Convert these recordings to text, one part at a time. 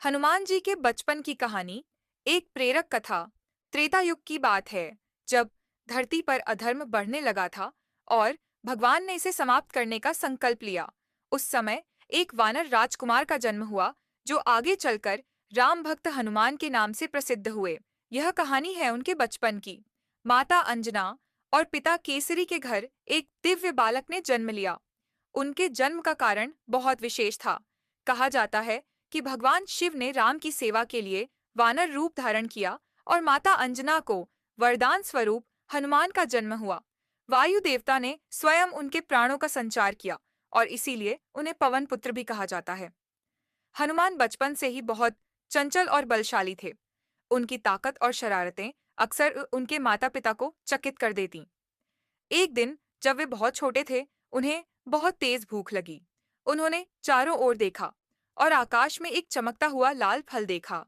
हनुमान जी के बचपन की कहानी एक प्रेरक कथा त्रेता युग की बात है, जब धरती पर अधर्म बढ़ने लगा था और भगवान ने इसे समाप्त करने का संकल्प लिया। उस समय एक वानर राजकुमार का जन्म हुआ, जो आगे चलकर राम भक्त हनुमान के नाम से प्रसिद्ध हुए। यह कहानी है उनके बचपन की। माता अंजना और पिता केसरी के घर एक दिव्य बालक ने जन्म लिया। उनके जन्म का कारण बहुत विशेष था। कहा जाता है कि भगवान शिव ने राम की सेवा के लिए वानर रूप धारण किया और माता अंजना को वरदान स्वरूप हनुमान का जन्म हुआ। वायु देवता ने स्वयं उनके प्राणों का संचार किया और इसीलिए उन्हें पवन पुत्र भी कहा जाता है। हनुमान बचपन से ही बहुत चंचल और बलशाली थे। उनकी ताकत और शरारतें अक्सर उनके माता पिता को चकित कर देती। एक दिन जब वे बहुत छोटे थे, उन्हें बहुत तेज भूख लगी। उन्होंने चारों ओर देखा और आकाश में एक चमकता हुआ लाल फल देखा।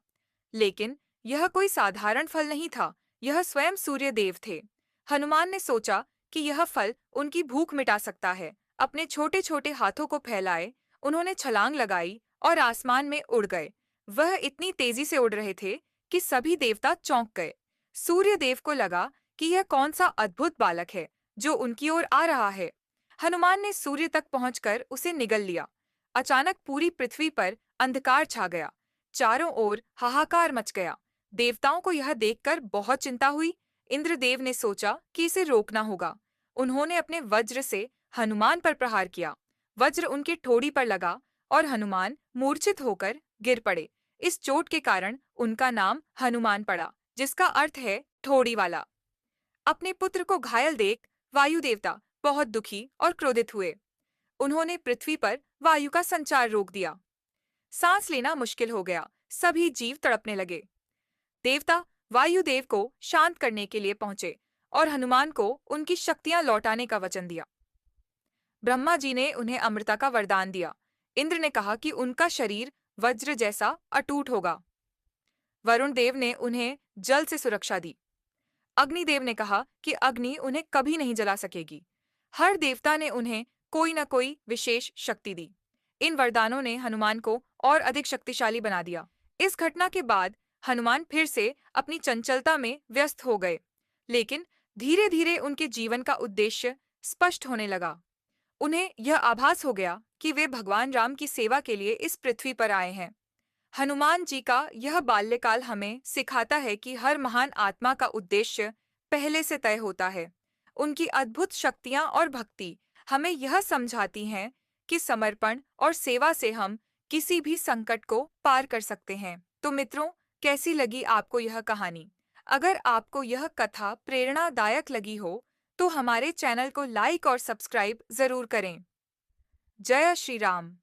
लेकिन यह कोई साधारण फल नहीं था, यह स्वयं सूर्य देव थे। हनुमान ने सोचा कि यह फल उनकी भूख मिटा सकता है। अपने छोटे छोटे हाथों को फैलाए, उन्होंने छलांग लगाई और आसमान में उड़ गए। वह इतनी तेजी से उड़ रहे थे कि सभी देवता चौंक गए। सूर्य देव को लगा कि यह कौन सा अद्भुत बालक है जो उनकी ओर आ रहा है। हनुमान ने सूर्य तक पहुंचकर उसे निगल लिया। अचानक पूरी पृथ्वी पर अंधकार छा गया। चारों ओर हाहाकार मच गया। देवताओं को यह देखकर बहुत चिंता हुई। इंद्रदेव ने सोचा कि इसे रोकना होगा। उन्होंने अपने वज्र से हनुमान पर प्रहार किया। वज्र उनके ठोड़ी पर लगा और हनुमान मूर्छित होकर गिर पड़े। इस चोट के कारण उनका नाम हनुमान पड़ा, जिसका अर्थ है ठोड़ी वाला। अपने पुत्र को घायल देख वायु देवता बहुत दुखी और क्रोधित हुए। उन्होंने पृथ्वी पर वायु का संचार रोक दिया। सांस लेना मुश्किल हो गया। सभी जीव तड़पने लगे। देवता वायुदेव को शांत करने के लिए पहुंचे और हनुमान को उनकी शक्तियां लौटाने का वचन दिया। ब्रह्मा जी ने उन्हें अमृता का वरदान दिया। इंद्र ने कहा कि उनका शरीर वज्र जैसा अटूट होगा। वरुण देव ने उन्हें जल से सुरक्षा दी। अग्निदेव ने कहा कि अग्नि उन्हें कभी नहीं जला सकेगी। हर देवता ने उन्हें कोई न कोई विशेष शक्ति दी। इन वरदानों ने हनुमान को और अधिक शक्तिशाली बना दिया। इस घटना के बाद हनुमान फिर से अपनी चंचलता में व्यस्त हो गए, लेकिन धीरे धीरे उनके जीवन का उद्देश्य स्पष्ट होने लगा। उन्हें यह आभास हो गया कि वे भगवान राम की सेवा के लिए इस पृथ्वी पर आए हैं। हनुमान जी का यह बाल्यकाल हमें सिखाता है कि हर महान आत्मा का उद्देश्य पहले से तय होता है। उनकी अद्भुत शक्तियां और भक्ति हमें यह समझाती हैं कि समर्पण और सेवा से हम किसी भी संकट को पार कर सकते हैं। तो मित्रों, कैसी लगी आपको यह कहानी? अगर आपको यह कथा प्रेरणादायक लगी हो, तो हमारे चैनल को लाइक और सब्सक्राइब जरूर करें। जय श्री राम।